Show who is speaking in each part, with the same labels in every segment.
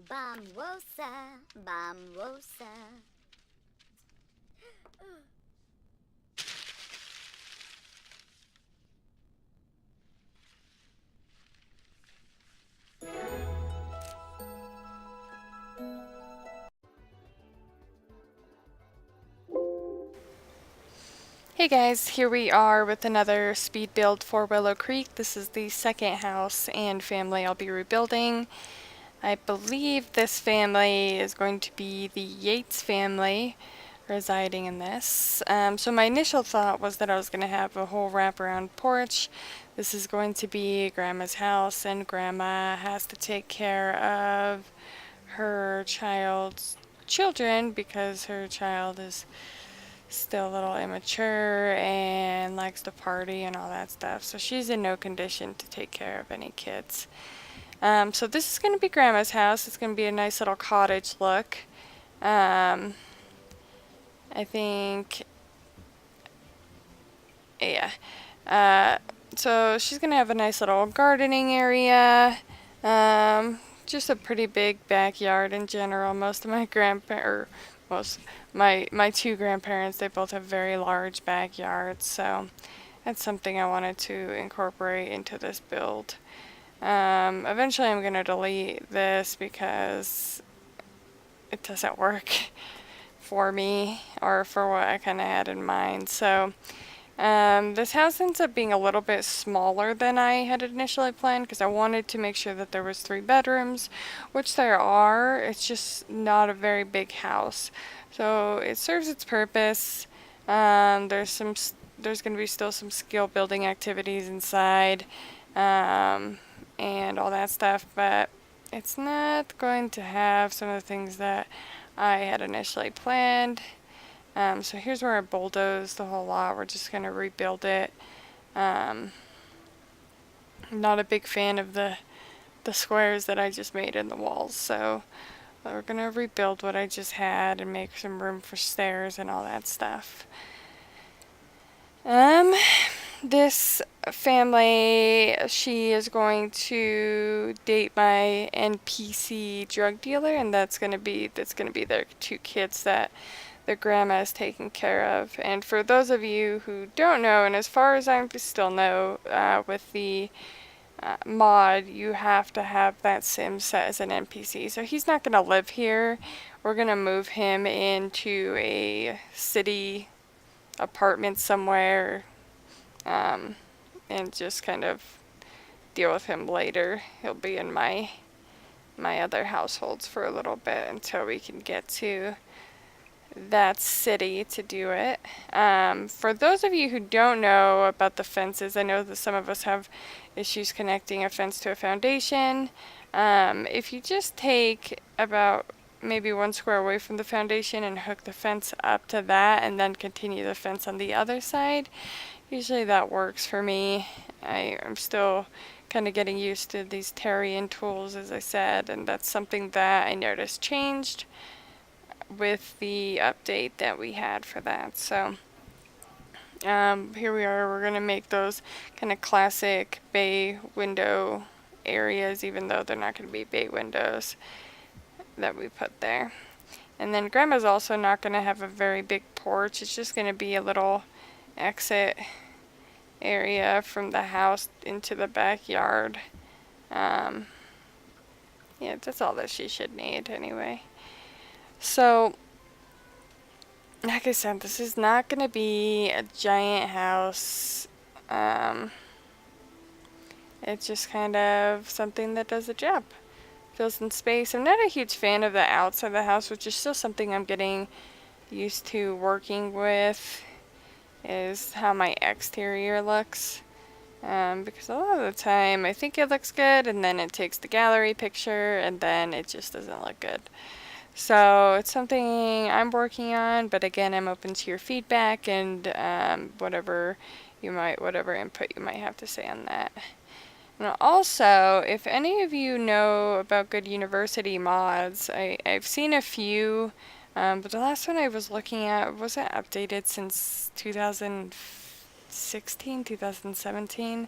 Speaker 1: Bamwosa, Bamwosa.
Speaker 2: Hey guys, here we are with another speed build for Willow Creek. This is the second house and family I'll be rebuilding. I believe this family is going to be the Yates family residing in this. So my initial thought was that I was going to have a whole wraparound porch. This is going to be Grandma's house, and Grandma has to take care of her child's children because her child is still a little immature and likes to party and all that stuff. So she's in no condition to take care of any kids. So this is going to be Grandma's house. It's going to be a nice little cottage look. I think, yeah. So she's going to have a nice little gardening area. Just a pretty big backyard in general. Most of my my two grandparents, they both have very large backyards, so that's something I wanted to incorporate into this build. Eventually I'm going to delete this because it doesn't work for me or for what I kind of had in mind. So this house ends up being a little bit smaller than I had initially planned because I wanted to make sure that there was 3 bedrooms, which there are. It's just not a very big house. So it serves its purpose. There's going to be still some skill building activities inside, and all that stuff, but it's not going to have some of the things that I had initially planned. So here's where I bulldozed the whole lot. We're just going to rebuild it. I'm not a big fan of the squares that I just made in the walls, so we're going to rebuild what I just had and make some room for stairs and all that stuff. This family, she is going to date my NPC drug dealer, and that's going to be their 2 kids that their grandma is taking care of. And for those of you who don't know, and as far as I still know, with the mod, you have to have that sim set as an NPC. So he's not going to live here. We're going to move him into a city apartment somewhere, and just kind of deal with him later. He'll be in my other households for a little bit until we can get to that city to do it. For those of you who don't know about the fences, I know that some of us have issues connecting a fence to a foundation. If you just take about maybe 1 square away from the foundation and hook the fence up to that and then continue the fence on the other side, usually that works for me. I'm still kind of getting used to these Terrian tools, as I said, and that's something that I noticed changed with the update that we had for that. So here we are. We're going to make those kind of classic bay window areas, even though they're not going to be bay windows that we put there. And then Grandma's also not going to have a very big porch. It's just going to be a little exit area from the house into the backyard. Yeah, that's all that she should need anyway. So, like I said, this is not going to be a giant house. It's just kind of something that does the job. Fills in space. I'm not a huge fan of the outside of the house, which is still something I'm getting used to working with, is how my exterior looks. Because a lot of the time I think it looks good, and then it takes the gallery picture, and then it just doesn't look good. So it's something I'm working on, but again, I'm open to your feedback and whatever input you might have to say on that. And also, if any of you know about good university mods, I've seen a few, but the last one I was looking at wasn't updated since 2016, 2017.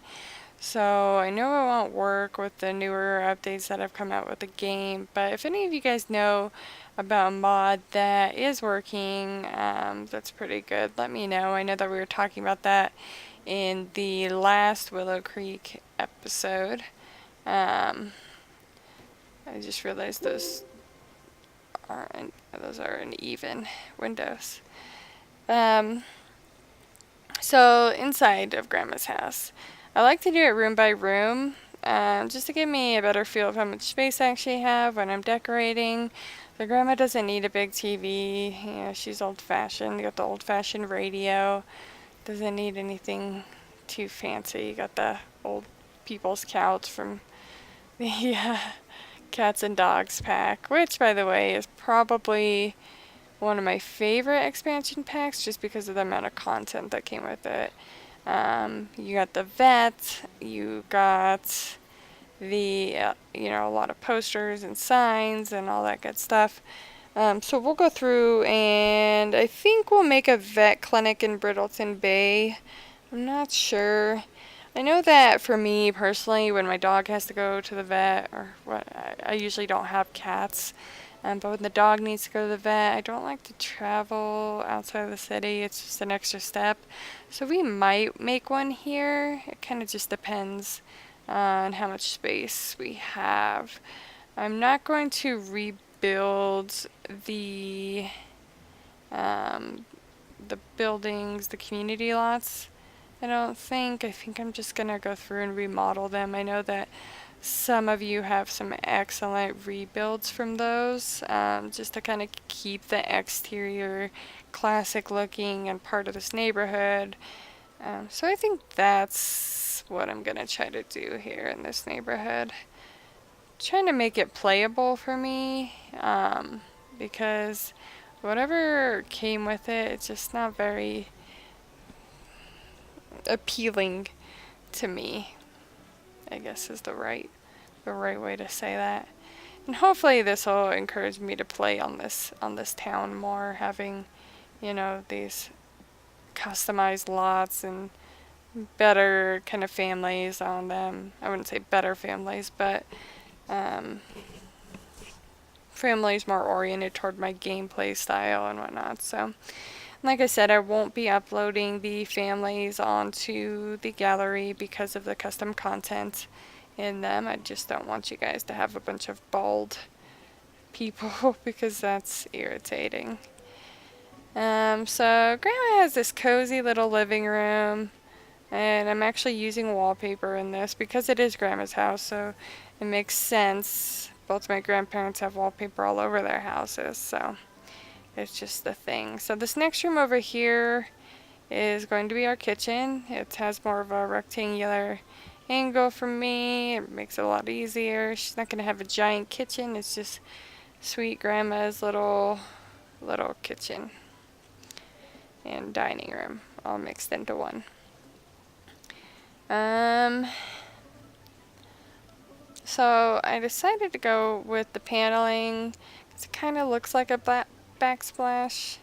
Speaker 2: So I know it won't work with the newer updates that have come out with the game, but if any of you guys know about a mod that is working, that's pretty good, let me know. I know that we were talking about that in the last Willow Creek episode. I just realized those are uneven windows. Um, so inside of Grandma's house, I like to do it room by room, just to give me a better feel of how much space I actually have when I'm decorating. The grandma doesn't need a big TV. You know, she's old-fashioned. Got the old-fashioned radio. Doesn't need anything too fancy. Got the old people's couch from the Cats and Dogs pack, which, by the way, is probably one of my favorite expansion packs just because of the amount of content that came with it. You got the vet, you got the, a lot of posters and signs and all that good stuff. So we'll go through and I think we'll make a vet clinic in Brittleton Bay. I'm not sure. I know that for me personally, when my dog has to go to the vet, or what, I usually don't have cats. But when the dog needs to go to the vet, I don't like to travel outside of the city. It's just an extra step. So we might make one here. It kind of just depends on how much space we have. I'm not going to rebuild um, the buildings, the community lots. I don't think. I think I'm just going to go through and remodel them. I know that some of you have some excellent rebuilds from those, just to kind of keep the exterior classic looking and part of this neighborhood. So I think that's what I'm going to try to do here in this neighborhood. Trying to make it playable for me, because whatever came with it, it's just not very appealing to me, I guess is the right way to say that. And hopefully this will encourage me to play on this town more, having, these customized lots and better kind of families on them. I wouldn't say better families, but families more oriented toward my gameplay style and whatnot. So, like I said, I won't be uploading the families onto the gallery because of the custom content in them. I just don't want you guys to have a bunch of bald people because that's irritating. So Grandma has this cozy little living room, and I'm actually using wallpaper in this because it is Grandma's house, so it makes sense. Both my grandparents have wallpaper all over their houses, so it's just the thing. So this next room over here is going to be our kitchen. It has more of a rectangular angle for me. It makes it a lot easier. She's not going to have a giant kitchen. It's just sweet grandma's little kitchen and dining room all mixed into one. So I decided to go with the paneling because it kind of looks like a backsplash,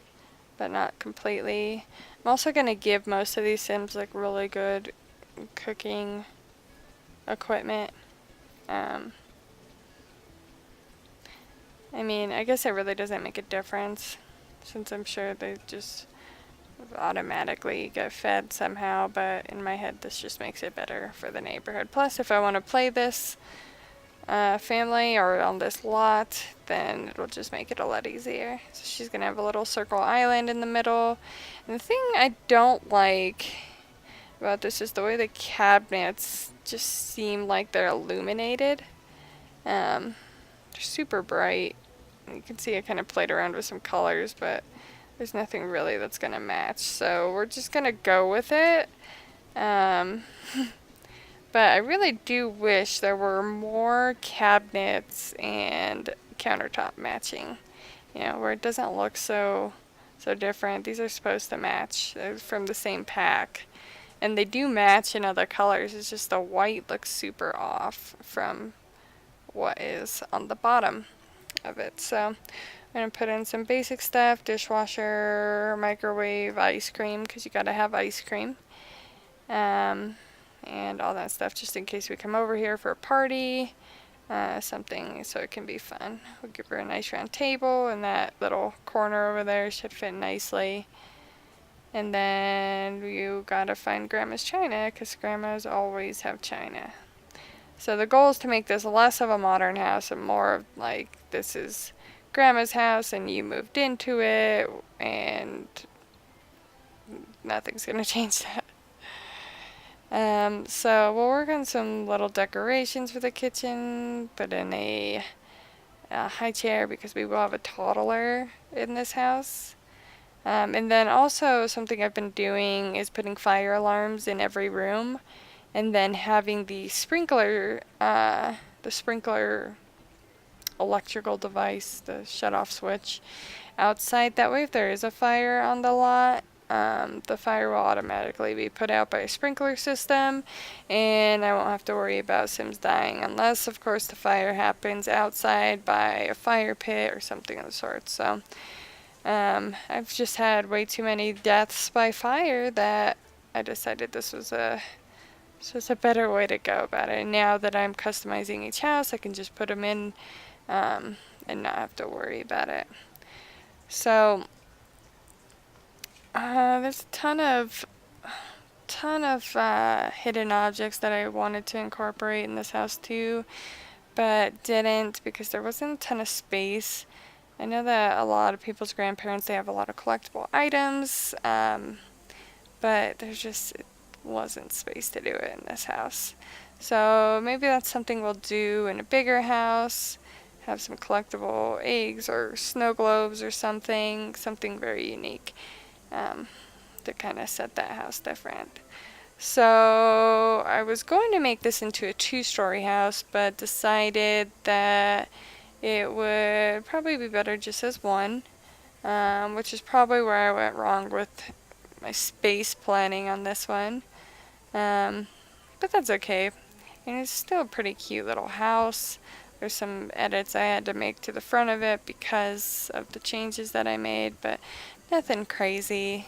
Speaker 2: but not completely. I'm also going to give most of these Sims like really good cooking equipment. I mean, I guess it really doesn't make a difference since I'm sure they just automatically get fed somehow, but in my head this just makes it better for the neighborhood. Plus, if I want to play this family or on this lot, then it'll just make it a lot easier. So she's gonna have a little circle island in the middle. And the thing I don't like about this is the way the cabinets just seem like they're illuminated. They're super bright. You can see I kind of played around with some colors, but there's nothing really that's gonna match. So we're just gonna go with it. But I really do wish there were more cabinets and countertop matching, where it doesn't look so different. These are supposed to match. They're from the same pack. And they do match in other colors. It's just the white looks super off from what is on the bottom of it. So I'm going to put in some basic stuff. Dishwasher, microwave, ice cream, because you got to have ice cream. and all that stuff, just in case we come over here for a party, something, so it can be fun. We'll give her a nice round table, and that little corner over there should fit nicely. And then you gotta find Grandma's china, because Grandma's always have china. So the goal is to make this less of a modern house and more of like, this is Grandma's house and you moved into it, and nothing's gonna change that. So we'll work on some little decorations for the kitchen, put in a high chair because we will have a toddler in this house. And then also something I've been doing is putting fire alarms in every room, and then having the sprinkler electrical device, the shut-off switch, outside. That way if there is a fire on the lot, the fire will automatically be put out by a sprinkler system, and I won't have to worry about Sims dying, unless of course the fire happens outside by a fire pit or something of the sort. So I've just had way too many deaths by fire that I decided this was a better way to go about it. And now that I'm customizing each house, I can just put them in and not have to worry about it. So there's a ton of hidden objects that I wanted to incorporate in this house too, but didn't because there wasn't a ton of space. I know that a lot of people's grandparents, they have a lot of collectible items, but there just wasn't space to do it in this house. So maybe that's something we'll do in a bigger house, have some collectible eggs or snow globes or something very unique to kind of set that house different. So I was going to make this into a 2-story house, but decided that it would probably be better just as one, which is probably where I went wrong with my space planning on this one. But that's okay. And it's still a pretty cute little house. There's some edits I had to make to the front of it because of the changes that I made, but nothing crazy.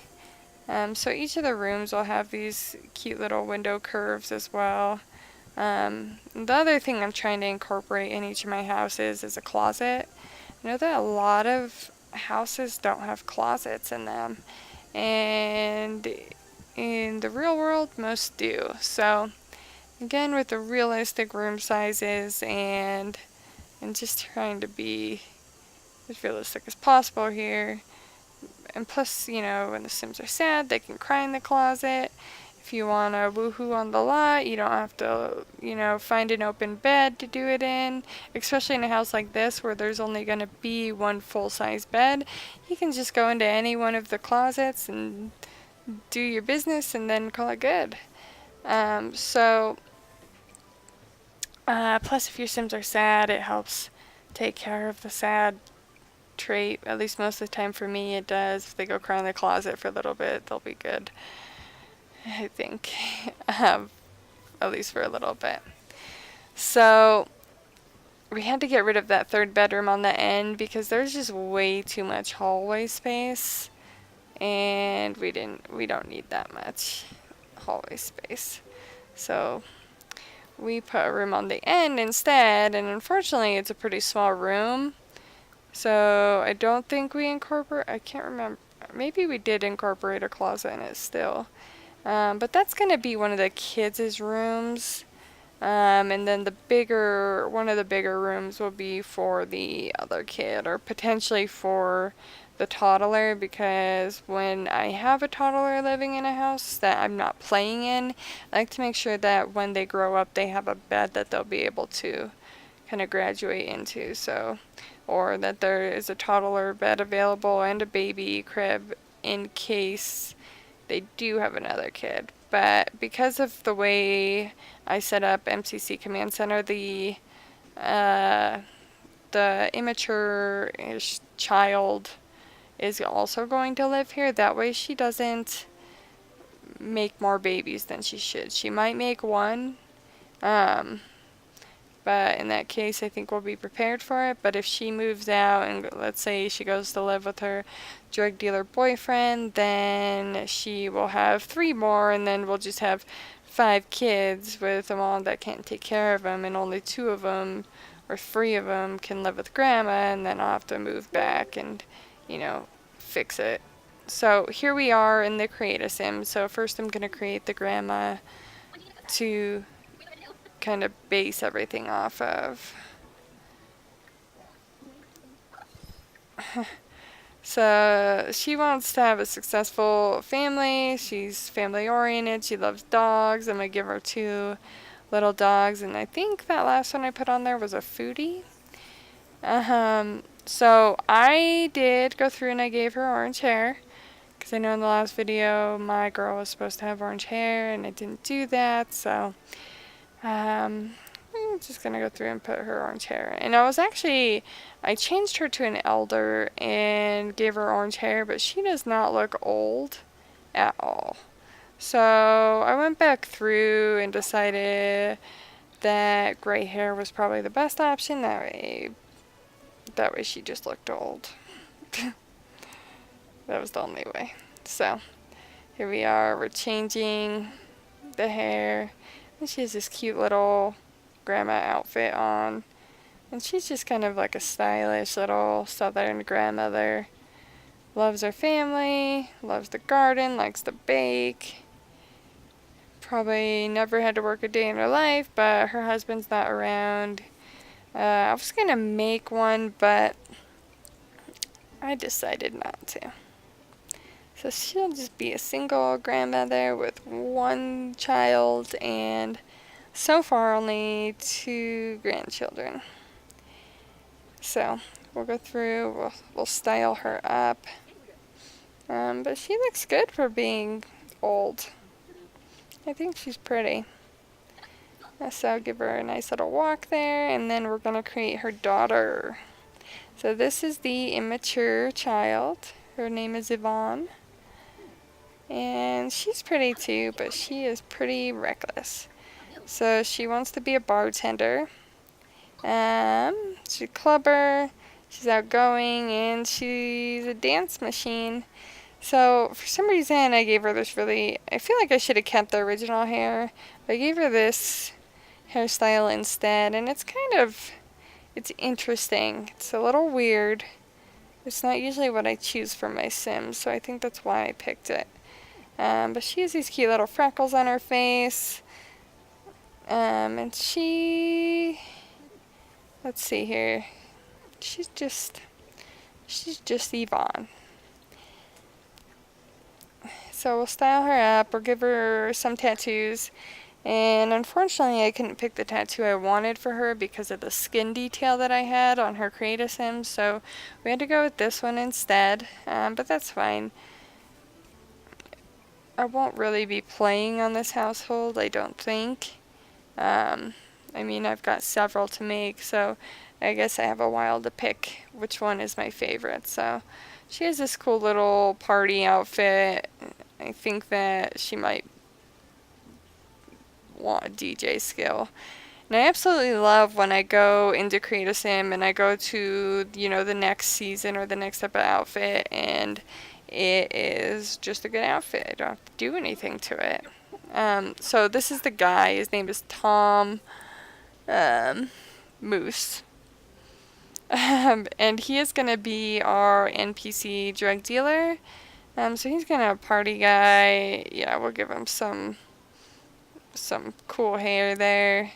Speaker 2: So each of the rooms will have these cute little window curves as well. The other thing I'm trying to incorporate in each of my houses is a closet. I know that a lot of houses don't have closets in them, and in the real world, most do. So again, with the realistic room sizes and just trying to be as realistic as possible here. And plus, you know, when the Sims are sad, they can cry in the closet. If you want to woohoo on the lot, you don't have to, you know, find an open bed to do it in. Especially in a house like this where there's only going to be one full-size bed. You can just go into any one of the closets and do your business and then call it good. Plus if your Sims are sad, it helps take care of the sad trait. At least most of the time for me it does. If they go cry in the closet for a little bit, they'll be good, I think. At least for a little bit. So we had to get rid of that third bedroom on the end because there's just way too much hallway space, and we don't need that much hallway space. So we put a room on the end instead, and unfortunately it's a pretty small room. So I don't think we I can't remember. Maybe we did incorporate a closet in it still. But that's going to be one of the kids' rooms. And then one of the bigger rooms will be for the other kid, or potentially for the toddler, because when I have a toddler living in a house that I'm not playing in, I like to make sure that when they grow up, they have a bed that they'll be able to kind of graduate into. So, or that there is a toddler bed available and a baby crib in case they do have another kid. But because of the way I set up MCC Command Center, the immature-ish child is also going to live here. That way she doesn't make more babies than she should. She might make one, but in that case, I think we'll be prepared for it. But if she moves out and let's say she goes to live with her drug dealer boyfriend, then she will have 3 more, and then we'll just have 5 kids with a mom that can't take care of them, and only 2 of them or 3 of them can live with grandma, and then I'll have to move back and, you know, fix it. So here we are in the create a sim. So first I'm going to create the grandma to kind of base everything off of. So she wants to have a successful family. She's family oriented. She loves dogs. I'm going to give her 2 little dogs. And I think that last one I put on there was a foodie. So I did go through and I gave her orange hair. Because I know in the last video my girl was supposed to have orange hair and I didn't do that. So I'm just going to go through and put her orange hair. And I changed her to an elder and gave her orange hair, but she does not look old at all. So I went back through and decided that gray hair was probably the best option. That way she just looked old. That was the only way. So here we are, we're changing the hair. And she has this cute little grandma outfit on. And she's just kind of like a stylish little southern grandmother. Loves her family, loves the garden, likes to bake. Probably never had to work a day in her life, but her husband's not around. I was going to make one, but I decided not to. So she'll just be a single grandmother with 1 child and so far only 2 grandchildren. So we'll go through, we'll style her up. But she looks good for being old. I think she's pretty. So I'll give her a nice little walk there, and then we're going to create her daughter. So this is the immature child. Her name is Yvonne. And she's pretty too, but she is pretty reckless. So she wants to be a bartender. She's a clubber, she's outgoing, and she's a dance machine. So for some reason I gave her this I feel like I should have kept the original hair, but I gave her this hairstyle instead, and it's interesting. It's a little weird. It's not usually what I choose for my Sims, so I think that's why I picked it. But she has these cute little freckles on her face. And let's see here. She's just Yvonne. So we'll style her up, we'll give her some tattoos. And unfortunately I couldn't pick the tattoo I wanted for her because of the skin detail that I had on her Create a Sim. So we had to go with this one instead. But that's fine. I won't really be playing on this household, I don't think. I mean, I've got several to make, so I guess I have a while to pick which one is my favorite. So she has this cool little party outfit. I think that she might want a DJ skill. And I absolutely love when I go into Create a Sim and I go to, the next season or the next type of outfit, and it is just a good outfit. I don't have to do anything to it. So this is the guy. His name is Tom Moose. And he is going to be our NPC drug dealer. So he's going to party guy. Yeah, we'll give him some cool hair there.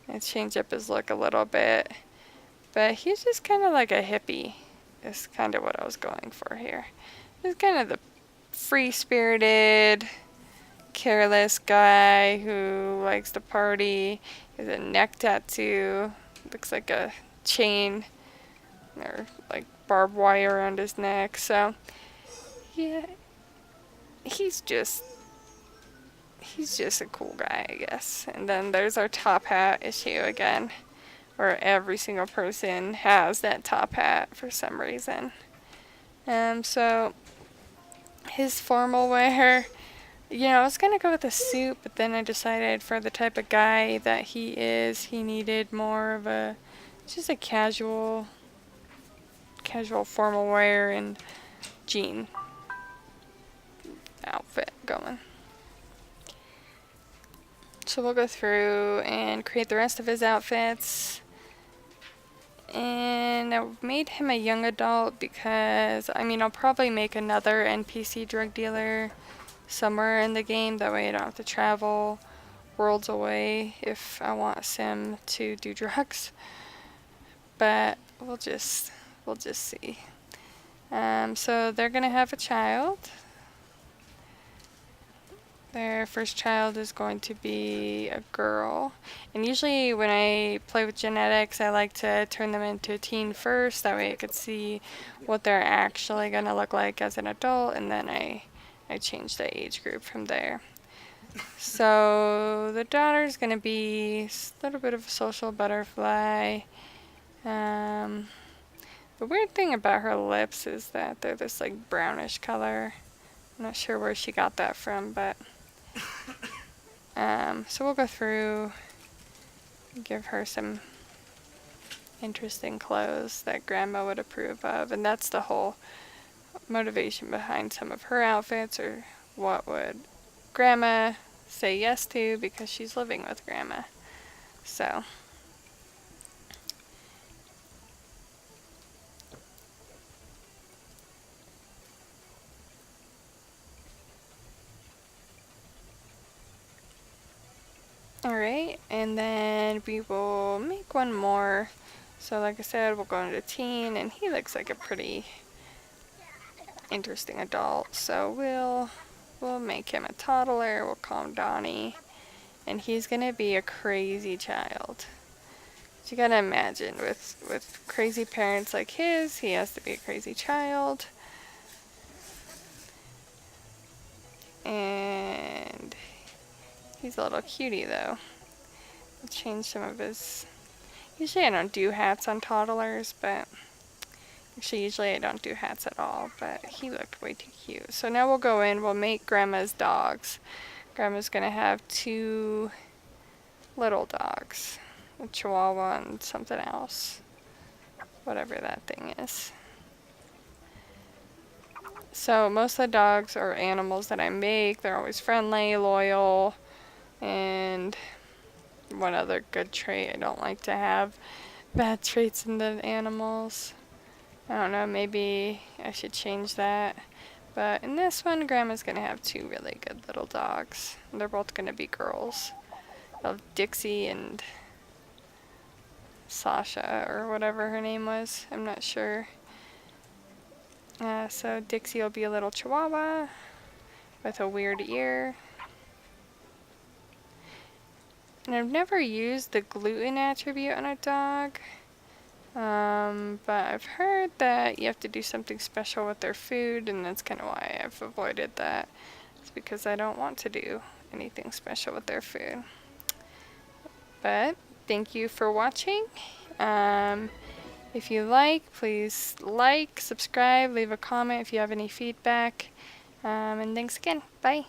Speaker 2: And change up his look a little bit. But he's just kind of like a hippie. Is kind of what I was going for here. He's kind of the free-spirited, careless guy who likes to party. He has a neck tattoo. Looks like a chain or like barbed wire around his neck. So yeah, he's just a cool guy, I guess. And then there's our top hat issue again, where every single person has that top hat for some reason. So his formal wear, I was gonna go with a suit, but then I decided for the type of guy that he is, he needed more of just a casual formal wear and jean outfit going. So we'll go through and create the rest of his outfits. And I made him a young adult because, I mean, I'll probably make another NPC drug dealer somewhere in the game. That way I don't have to travel worlds away if I want Sim to do drugs. But we'll just see. So they're gonna have a child. Their first child is going to be a girl. And usually when I play with genetics, I like to turn them into a teen first. That way I could see what they're actually going to look like as an adult. And then I change the age group from there. So the daughter's going to be a little bit of a social butterfly. The weird thing about her lips is that they're this like brownish color. I'm not sure where she got that from, but... so we'll go through, give her some interesting clothes that Grandma would approve of, and that's the whole motivation behind some of her outfits, or what would Grandma say yes to because she's living with Grandma. So, alright, and then we will make one more. So like I said, we'll go into teen, and he looks like a pretty interesting adult, so we'll make him a toddler. We'll call him Donnie, and he's gonna be a crazy child. So you gotta imagine, with crazy parents like his, he has to be a crazy child. And he's a little cutie though. I'll change some of his... Usually I don't do hats on toddlers, but... Actually, usually I don't do hats at all, but he looked way too cute. So now we'll go in, we'll make Grandma's dogs. Grandma's gonna have 2 little dogs. A Chihuahua and something else. Whatever that thing is. So most of the dogs or animals that I make, they're always friendly, loyal, and one other good trait, I don't like to have bad traits in the animals. I don't know, maybe I should change that. But in this one, Grandma's gonna have 2 really good little dogs. And they're both gonna be girls. Of Dixie and Sasha, or whatever her name was. I'm not sure. So Dixie will be a little Chihuahua with a weird ear. And I've never used the gluten attribute on a dog. But I've heard that you have to do something special with their food, and that's kind of why I've avoided that. It's because I don't want to do anything special with their food. But thank you for watching. If you like, please like, subscribe, leave a comment if you have any feedback. And thanks again. Bye.